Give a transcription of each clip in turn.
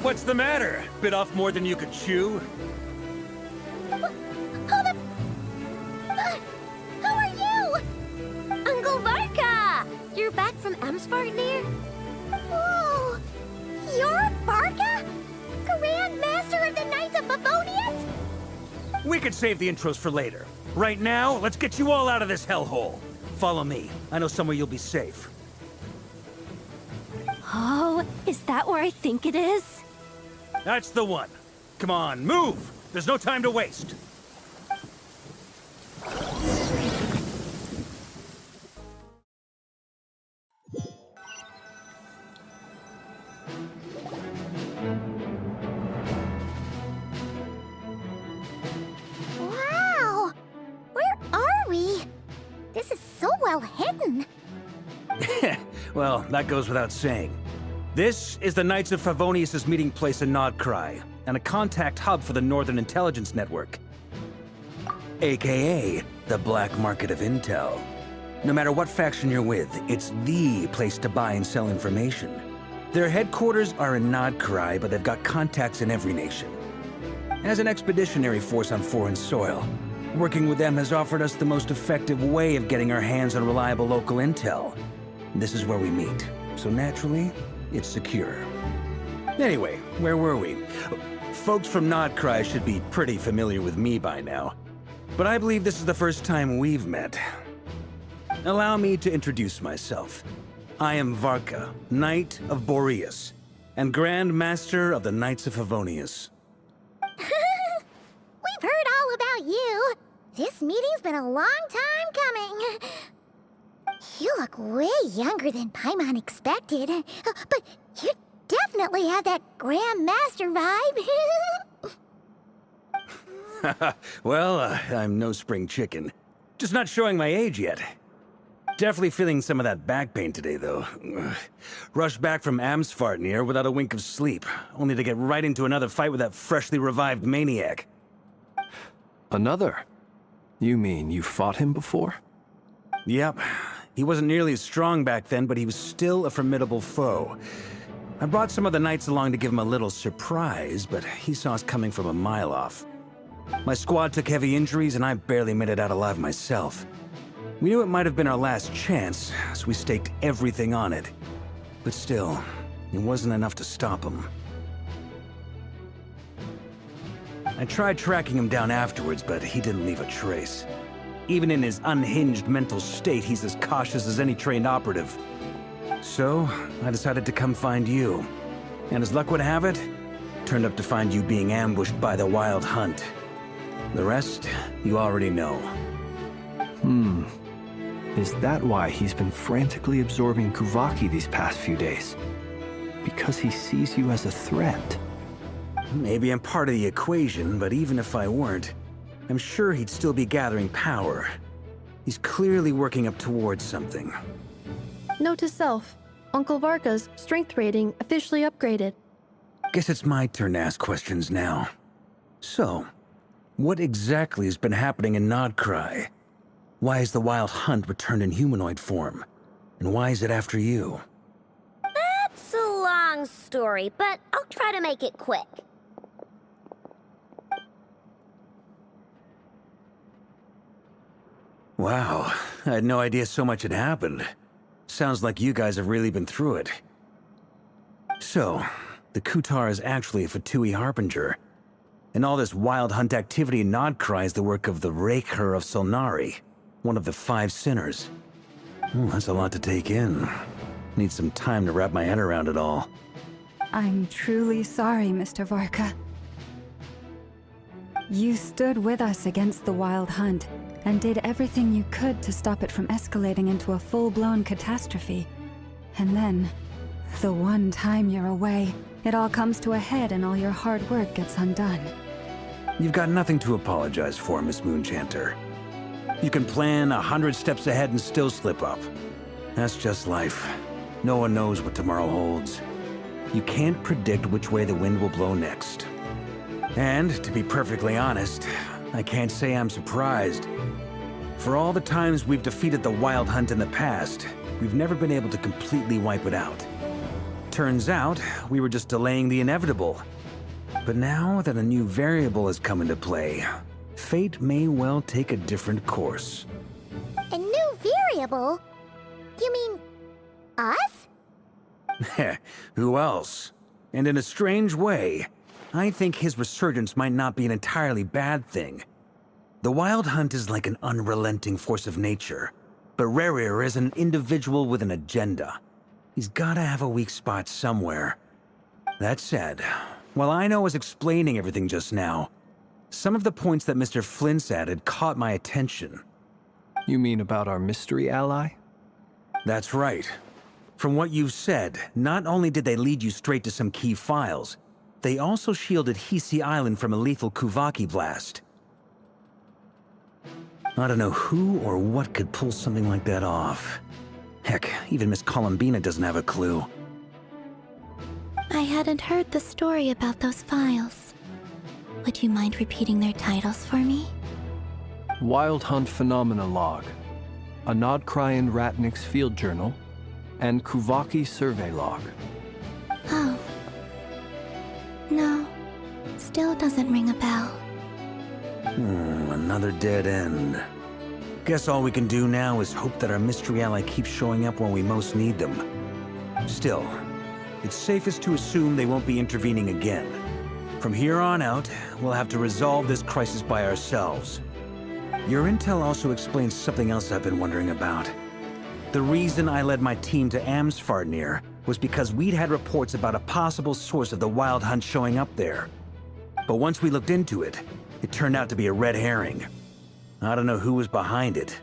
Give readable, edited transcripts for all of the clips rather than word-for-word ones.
What's the matter? Bit off more than you could chew? Who are you? Uncle Varka! You're back from Amsvartnir? Whoa! You're Varka? Grand Master of the Knights of Favonius? We could save the intros for later. Right now, let's get you all out of this hellhole. Follow me. I know somewhere you'll be safe. Oh, is that where I think it is? That's the one. Come on, move! There's no time to waste. Wow! Where are we? This is so well hidden. Well, that goes without saying. This is the Knights of Favonius' meeting place in Nodcry, and a contact hub for the Northern Intelligence Network. AKA, the black market of intel. No matter what faction you're with, it's the place to buy and sell information. Their headquarters are in Nodcry, but they've got contacts in every nation. As an expeditionary force on foreign soil, working with them has offered us the most effective way of getting our hands on reliable local intel. This is where we meet, so naturally, it's secure. Anyway, where were we? Folks from Nodcry should be pretty familiar with me by now, but I believe this is the first time we've met. Allow me to introduce myself. I am Varka, Knight of Boreas, and Grand Master of the Knights of Favonius. We've heard all about you. This meeting's been a long time coming. You look way younger than Paimon expected, but you definitely have that Grand Master vibe. Well, I'm no spring chicken. Just not showing my age yet. Definitely feeling some of that back pain today, though. Rushed back from Amsvartnir without a wink of sleep, only to get right into another fight with that freshly revived maniac. Another? You mean you fought him before? Yep. He wasn't nearly as strong back then, but he was still a formidable foe. I brought some of the knights along to give him a little surprise, but he saw us coming from a mile off. My squad took heavy injuries, and I barely made it out alive myself. We knew it might have been our last chance, so we staked everything on it. But still, it wasn't enough to stop him. I tried tracking him down afterwards, but he didn't leave a trace. Even in his unhinged mental state, he's as cautious as any trained operative. So, I decided to come find you. And as luck would have it, turned up to find you being ambushed by the Wild Hunt. The rest, you already know. Is that why he's been frantically absorbing Kuvaki these past few days? Because he sees you as a threat? Maybe I'm part of the equation, but even if I weren't, I'm sure he'd still be gathering power. He's clearly working up towards something. Note to self, Uncle Varka's strength rating officially upgraded. Guess it's my turn to ask questions now. So, what exactly has been happening in Nodcry? Why is the Wild Hunt returned in humanoid form? And why is it after you? That's a long story, but I'll try to make it quick. Wow, I had no idea so much had happened. Sounds like you guys have really been through it. So, the Kutar is actually a Fatui Harbinger. And all this Wild Hunt activity in Nodcry is the work of the Raker of Solnari, one of the 5 sinners. That's a lot to take in. Need some time to wrap my head around it all. I'm truly sorry, Mr. Varka. You stood with us against the Wild Hunt, and did everything you could to stop it from escalating into a full-blown catastrophe. And then, the one time you're away, it all comes to a head and all your hard work gets undone. You've got nothing to apologize for, Miss Moonchanter. You can plan 100 steps ahead and still slip up. That's just life. No one knows what tomorrow holds. You can't predict which way the wind will blow next. And, to be perfectly honest, I can't say I'm surprised. For all the times we've defeated the Wild Hunt in the past, we've never been able to completely wipe it out. Turns out, we were just delaying the inevitable. But now that a new variable has come into play, fate may well take a different course. A new variable? You mean us? Heh, who else? And in a strange way, I think his resurgence might not be an entirely bad thing. The Wild Hunt is like an unrelenting force of nature, but Rerir is an individual with an agenda. He's gotta have a weak spot somewhere. That said, while I was explaining everything just now, some of the points that Mr. Flint's added caught my attention. You mean about our mystery ally? That's right. From what you've said, not only did they lead you straight to some key files, they also shielded Hisi Island from a lethal Kuvaki blast. I don't know who or what could pull something like that off. Heck, even Miss Columbina doesn't have a clue. I hadn't heard the story about those files. Would you mind repeating their titles for me? Wild Hunt Phenomena Log, a Nodcryan Ratnik's Field Journal, and Kuvaki Survey Log. Oh. No. Still doesn't ring a bell. Another dead end. Guess all we can do now is hope that our mystery ally keeps showing up when we most need them. Still, it's safest to assume they won't be intervening again. From here on out, we'll have to resolve this crisis by ourselves. Your intel also explains something else I've been wondering about. The reason I led my team to Amsfarnir was because we'd had reports about a possible source of the Wild Hunt showing up there. But once we looked into it, it turned out to be a red herring. I don't know who was behind it,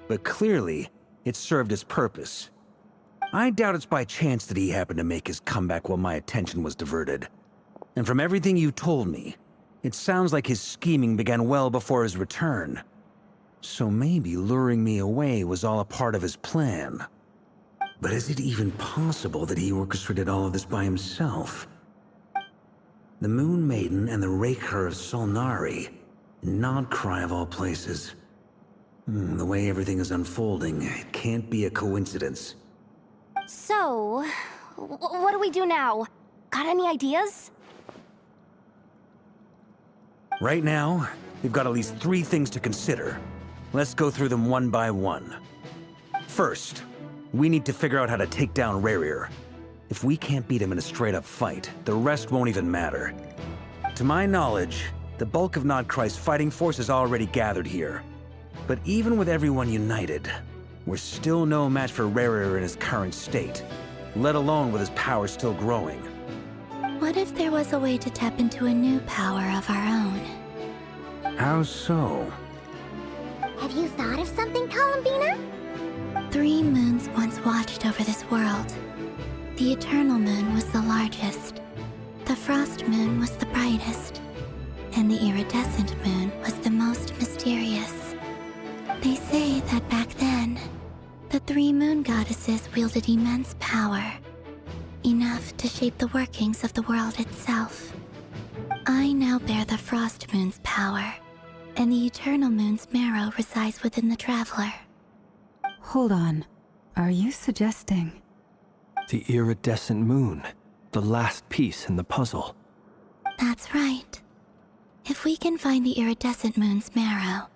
but clearly, it served its purpose. I doubt it's by chance that he happened to make his comeback while my attention was diverted. And from everything you told me, it sounds like his scheming began well before his return. So maybe luring me away was all a part of his plan. But is it even possible that he orchestrated all of this by himself? The Moon Maiden and the Raker of Solnari, Nodcry of all places. The way everything is unfolding, it can't be a coincidence. So, what do we do now? Got any ideas? Right now, we've got at least 3 things to consider. Let's go through them one by one. First, we need to figure out how to take down Rerir. If we can't beat him in a straight-up fight, the rest won't even matter. To my knowledge, the bulk of Nodcry's fighting force is already gathered here. But even with everyone united, we're still no match for Rerir in his current state, let alone with his power still growing. What if there was a way to tap into a new power of our own? How so? Have you thought of something, Columbina? 3 moons once watched over this world. The Eternal Moon was the largest. The Frost Moon was the brightest. And the Iridescent Moon was the most mysterious. They say that back then, the 3 moon goddesses wielded immense power. Enough to shape the workings of the world itself. I now bear the Frost Moon's power, and the Eternal Moon's marrow resides within the Traveler. Hold on. Are you suggesting? The Iridescent Moon, the last piece in the puzzle. That's right. If we can find the Iridescent Moon's marrow,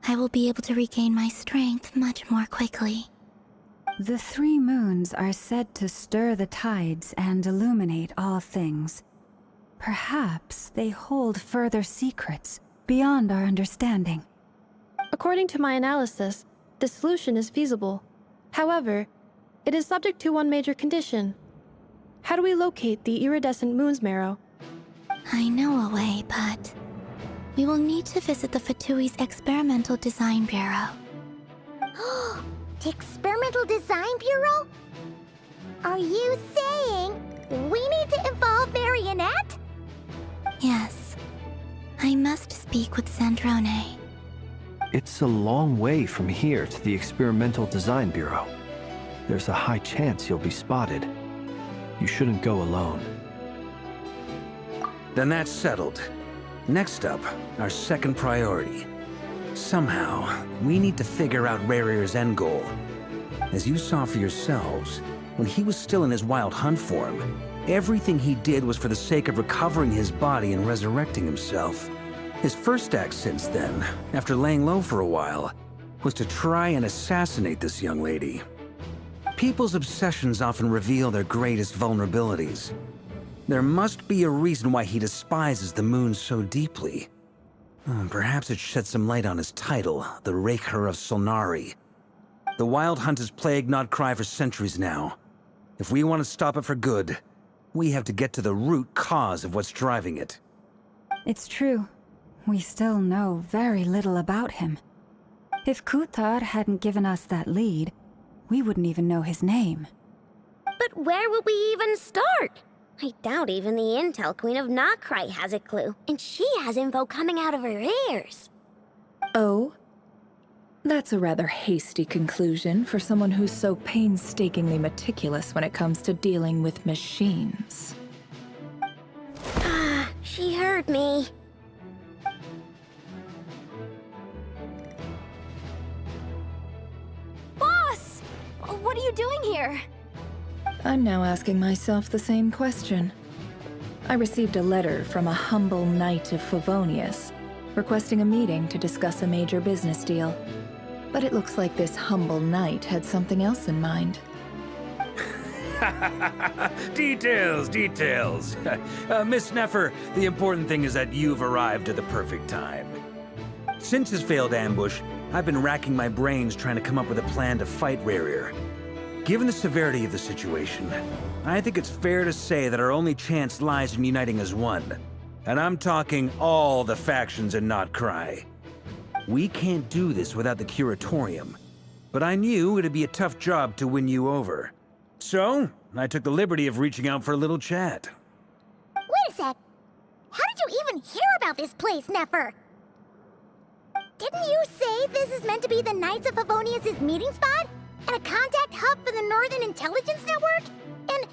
I will be able to regain my strength much more quickly. The 3 moons are said to stir the tides and illuminate all things. Perhaps they hold further secrets beyond our understanding. According to my analysis, this solution is feasible. However, it is subject to one major condition. How do we locate the iridescent moon's marrow? I know a way, but we will need to visit the Fatui's Experimental Design Bureau. The Experimental Design Bureau? Are you saying we need to involve Marionette? Yes. I must speak with Sandrone. It's a long way from here to the Experimental Design Bureau. There's a high chance you'll be spotted. You shouldn't go alone. Then that's settled. Next up, our second priority. Somehow, we need to figure out Rerir's end goal. As you saw for yourselves, When he was still in his Wild Hunt form, everything he did was for the sake of recovering his body and resurrecting himself. His first act since then, after laying low for a while, was to try and assassinate this young lady. People's obsessions often reveal their greatest vulnerabilities. There must be a reason why he despises the moon so deeply. Perhaps it sheds some light on his title, the Raker of Solnari. The Wild Hunt has plagued Nodcry for centuries now. If we want to stop it for good, we have to get to the root cause of what's driving it. It's true. We still know very little about him. If Kuthar hadn't given us that lead, we wouldn't even know his name. But where would we even start? I doubt even the Intel Queen of Nodcry has a clue, and she has info coming out of her ears. Oh? That's a rather hasty conclusion for someone who's so painstakingly meticulous when it comes to dealing with machines. She heard me. Boss! What are you doing here? I'm now asking myself the same question. I received a letter from a humble knight of Favonius, requesting a meeting to discuss a major business deal. But it looks like this humble knight had something else in mind. Details, details. Miss Neffer, the important thing is that you've arrived at the perfect time. Since his failed ambush, I've been racking my brains trying to come up with a plan to fight Rerir. Given the severity of the situation, I think it's fair to say that our only chance lies in uniting as one. And I'm talking all the factions in Nodcry. We can't do this without the Curatorium, but I knew it'd be a tough job to win you over. So, I took the liberty of reaching out for a little chat. Wait a sec. How did you even hear about this place, Neffer? Didn't you say this is meant to be the Knights of Favonius' meeting spot? And a contact hub for the Northern Intelligence Network? And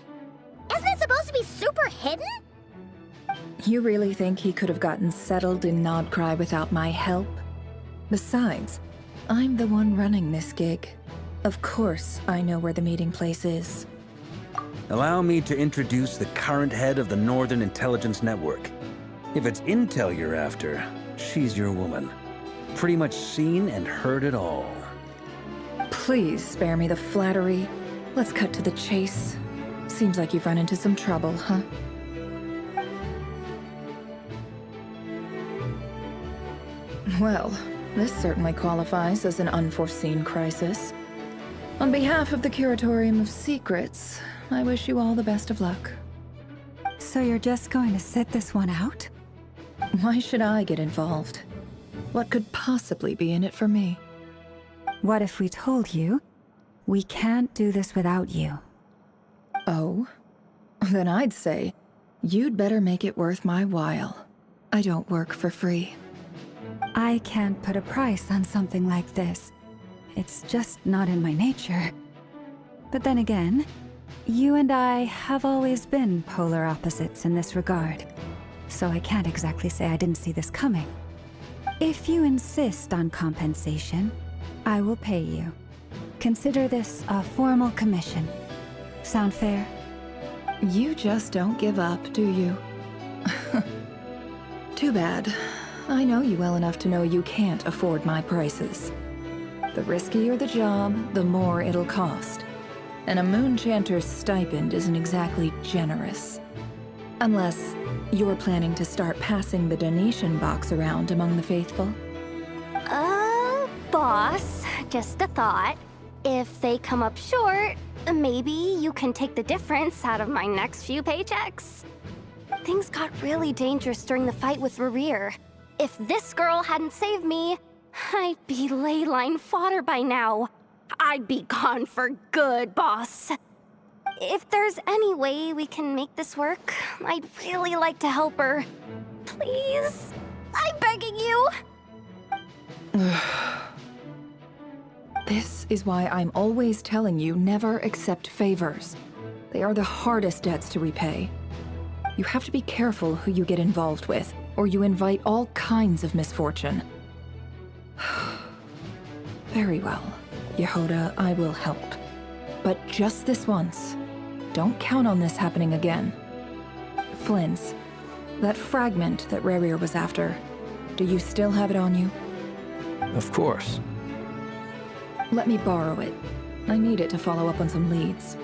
isn't it supposed to be super hidden? You really think he could have gotten settled in Nodcry without my help? Besides, I'm the one running this gig. Of course I know where the meeting place is. Allow me to introduce the current head of the Northern Intelligence Network. If it's intel you're after, she's your woman. Pretty much seen and heard it all. Please spare me the flattery. Let's cut to the chase. Seems like you've run into some trouble, huh? Well, this certainly qualifies as an unforeseen crisis. On behalf of the Curatorium of Secrets, I wish you all the best of luck. So you're just going to sit this one out? Why should I get involved? What could possibly be in it for me? What if we told you, we can't do this without you? Oh? Then I'd say, you'd better make it worth my while. I don't work for free. I can't put a price on something like this. It's just not in my nature. But then again, you and I have always been polar opposites in this regard. So I can't exactly say I didn't see this coming. If you insist on compensation, I will pay you. Consider this a formal commission. Sound fair? You just don't give up, do you? Too bad. I know you well enough to know you can't afford my prices. The riskier the job, the more it'll cost. And a Moonchanter's stipend isn't exactly generous. Unless you're planning to start passing the donation box around among the faithful. Boss, just a thought. If they come up short, maybe you can take the difference out of my next few paychecks. Things got really dangerous during the fight with Rerir. If this girl hadn't saved me, I'd be ley line fodder by now. I'd be gone for good, boss. If there's any way we can make this work, I'd really like to help her. Please? I'm begging you. This is why I'm always telling you never accept favors. They are the hardest debts to repay. You have to be careful who you get involved with, or you invite all kinds of misfortune. Very well, Yehoda, I will help. But just this once. Don't count on this happening again. Flynn's. That fragment that Rerir was after. Do you still have it on you? Of course. Let me borrow it. I need it to follow up on some leads.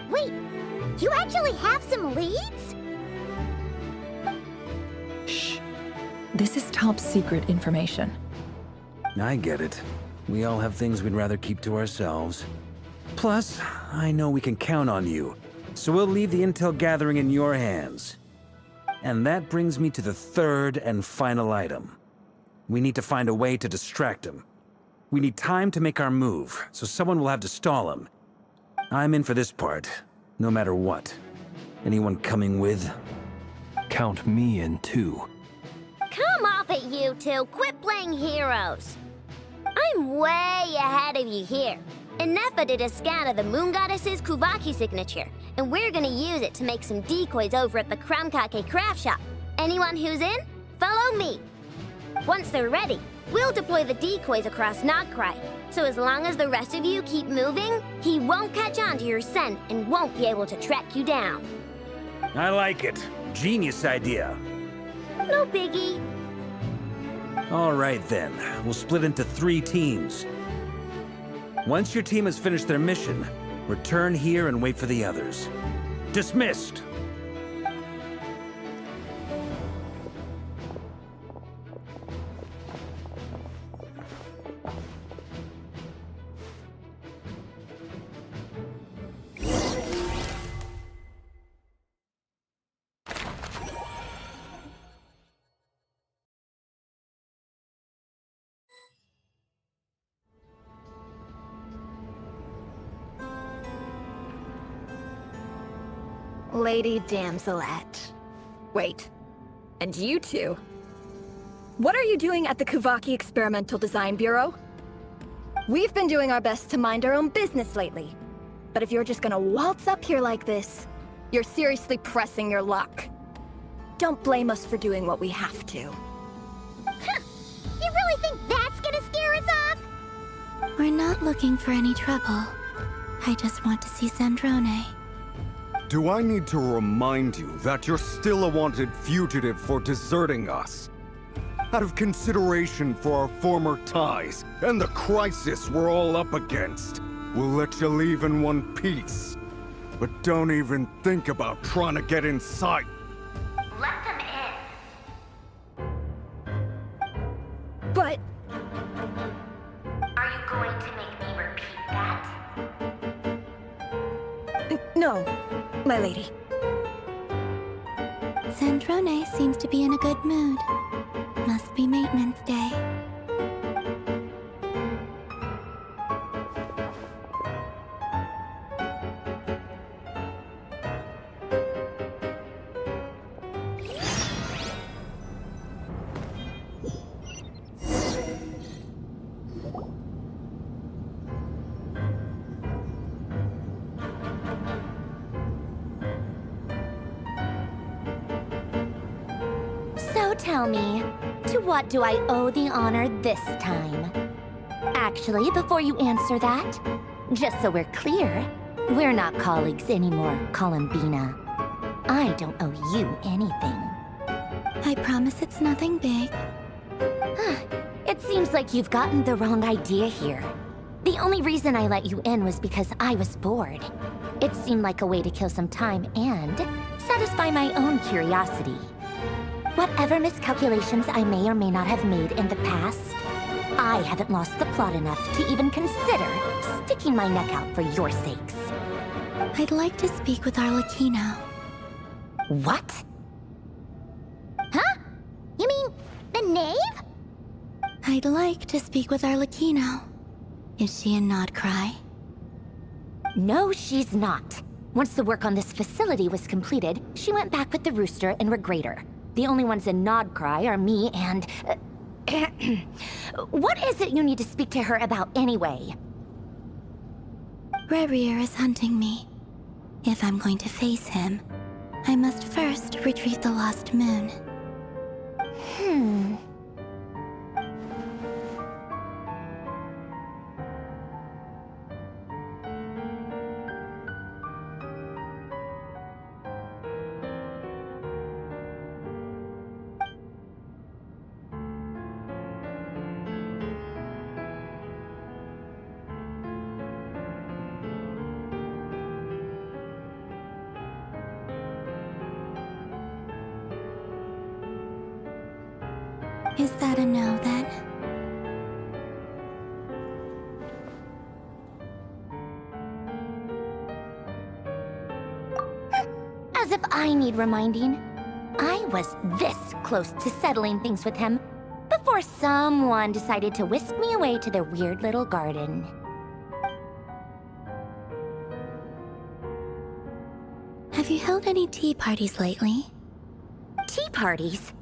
Wait, you actually have some leads? Shh. This is top secret information. I get it. We all have things we'd rather keep to ourselves. Plus, I know we can count on you, so we'll leave the intel gathering in your hands. And that brings me to the third and final item. We need to find a way to distract him. We need time to make our move, so someone will have to stall him. I'm in for this part, no matter what. Anyone coming with? Count me in too. Come off it, you two. Quit playing heroes. I'm way ahead of you here. Nefa did a scan of the Moon Goddess's Kuvaki signature, and we're gonna use it to make some decoys over at the Kramkake craft shop. Anyone who's in, follow me. Once they're ready, we'll deploy the decoys across Nogcry, so as long as the rest of you keep moving, he won't catch on to your scent and won't be able to track you down. I like it. Genius idea. No biggie. All right then, we'll split into 3 teams. Once your team has finished their mission, return here and wait for the others. Dismissed! Lady Damselette. Wait, and you two? What are you doing at the Kuvaki Experimental Design Bureau? We've been doing our best to mind our own business lately. But if you're just gonna waltz up here like this, you're seriously pressing your luck. Don't blame us for doing what we have to. You really think that's gonna scare us off? We're not looking for any trouble. I just want to see Zandrone. Do I need to remind you that you're still a wanted fugitive for deserting us? Out of consideration for our former ties and the crisis we're all up against, we'll let you leave in one piece. But don't even think about trying to get inside. Let them in. But... Are you going to make me repeat that? no, my lady. Zandrone seems to be in a good mood. Must be maintenance day. So tell me, to what do I owe the honor this time? Actually, before you answer that, just so we're clear, we're not colleagues anymore, Columbina. I don't owe you anything. I promise it's nothing big. It seems like you've gotten the wrong idea here. The only reason I let you in was because I was bored. It seemed like a way to kill some time and satisfy my own curiosity. Whatever miscalculations I may or may not have made in the past, I haven't lost the plot enough to even consider sticking my neck out for your sakes. I'd like to speak with Arlecchino. What? Huh? You mean the knave? I'd like to speak with Arlecchino. Is she in Nodcry? No, she's not. Once the work on this facility was completed, she went back with the Rooster and Regrator. The only ones in Nodcry are me and... What is it you need to speak to her about anyway? Rerir is hunting me. If I'm going to face him, I must first retrieve the lost moon. Is that a no, then? As if I need reminding. I was this close to settling things with him before someone decided to whisk me away to their weird little garden. Have you held any tea parties lately? Tea parties?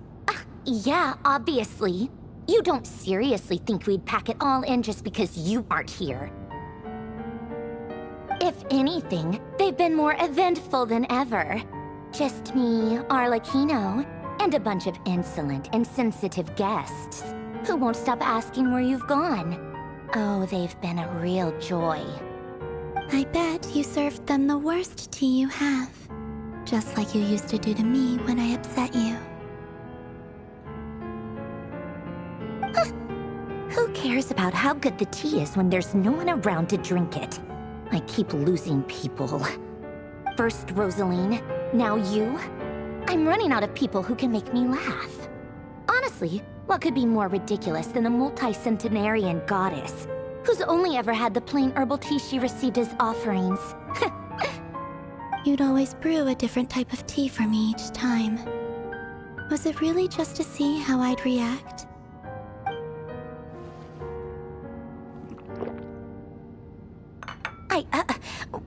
Yeah, obviously. You don't seriously think we'd pack it all in just because you aren't here. If anything, they've been more eventful than ever. Just me, Arlecchino, and a bunch of insolent, insensitive guests who won't stop asking where you've gone. Oh, they've been a real joy. I bet you served them the worst tea you have. Just like you used to do to me when I upset you. Who cares about how good the tea is when there's no one around to drink it? I keep losing people. First Rosaline, now you. I'm running out of people who can make me laugh. Honestly, what could be more ridiculous than a multi-centenarian goddess who's only ever had the plain herbal tea she received as offerings? You'd always brew a different type of tea for me each time. Was it really just to see how I'd react?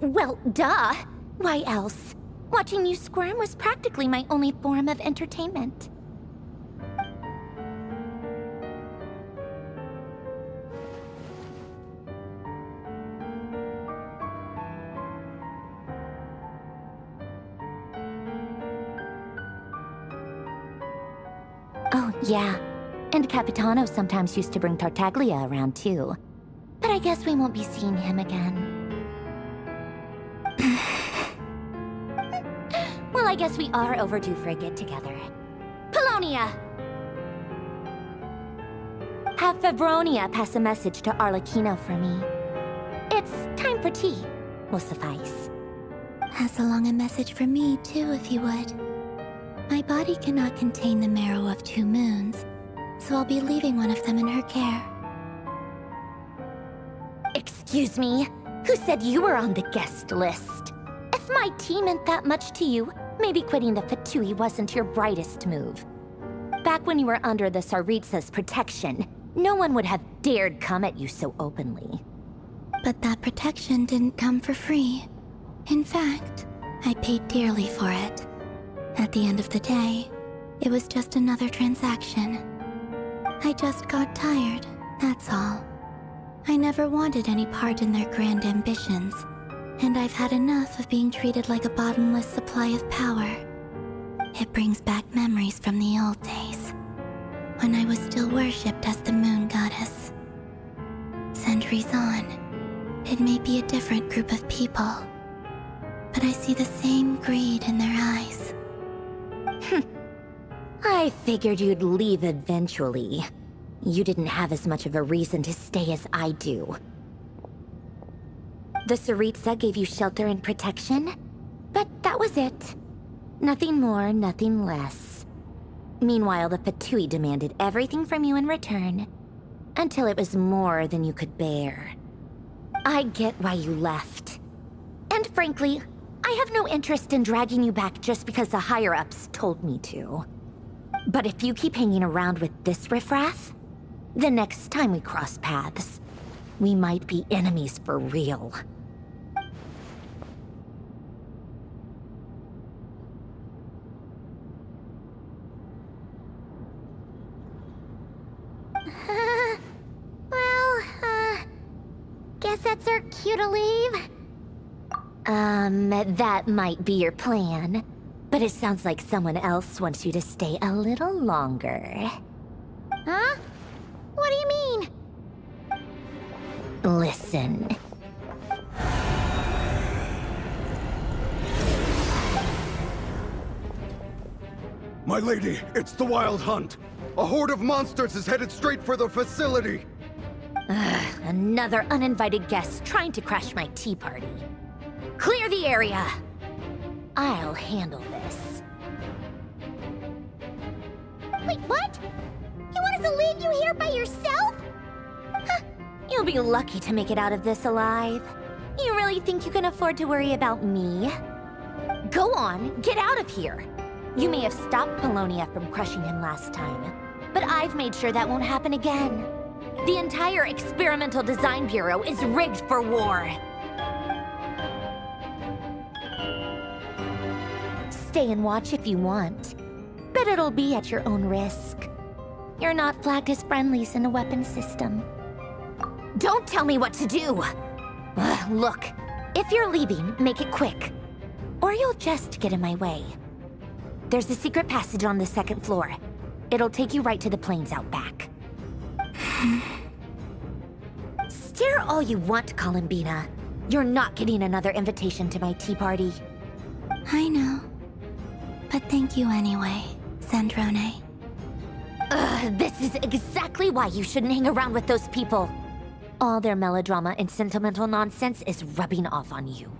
Well, duh. Why else? Watching you squirm was practically my only form of entertainment. Oh, yeah. And Capitano sometimes used to bring Tartaglia around, too. But I guess we won't be seeing him again. Well, I guess we are overdue for a get-together. Polonia! Have Febronia pass a message to Arlecchino for me. It's time for tea. Will suffice. Pass along a message for me, too, if you would. My body cannot contain the marrow of 2 moons, so I'll be leaving one of them in her care. Excuse me? Who said you were on the guest list? If my tea meant that much to you, maybe quitting the Fatui wasn't your brightest move. Back when you were under the Tsaritsa's protection, no one would have dared come at you so openly. But that protection didn't come for free. In fact, I paid dearly for it. At the end of the day, it was just another transaction. I just got tired, that's all. I never wanted any part in their grand ambitions, and I've had enough of being treated like a bottomless supply of power. It brings back memories from the old days, when I was still worshipped as the moon goddess. Centuries on, it may be a different group of people, but I see the same greed in their eyes. I figured you'd leave eventually. You didn't have as much of a reason to stay as I do. The Tsaritsa gave you shelter and protection, but that was it. Nothing more, nothing less. Meanwhile, the Fatui demanded everything from you in return, until it was more than you could bear. I get why you left. And frankly, I have no interest in dragging you back just because the higher-ups told me to. But if you keep hanging around with this riffraff, the next time we cross paths, we might be enemies for real. Guess that's our cue to leave. That might be your plan. But it sounds like someone else wants you to stay a little longer. Huh? What do you mean? Listen. My lady, it's the Wild Hunt. A horde of monsters is headed straight for the facility. Another uninvited guest trying to crash my tea party. Clear the area! I'll handle this. Wait, what? You want us to leave you here by yourself? You'll be lucky to make it out of this alive. You really think you can afford to worry about me? Go on, get out of here. You may have stopped Polonia from crushing him last time, but I've made sure that won't happen again. The entire Experimental Design Bureau is rigged for war. Stay and watch if you want, but it'll be at your own risk. You're not flagged as friendlies in the weapons system. Don't tell me what to do! Look, if you're leaving, make it quick, or you'll just get in my way. There's a secret passage on the second floor. It'll take you right to the plains out back. Stare all you want, Columbina. You're not getting another invitation to my tea party. I know. But thank you anyway, Zandrone. This is exactly why you shouldn't hang around with those people. All their melodrama and sentimental nonsense is rubbing off on you.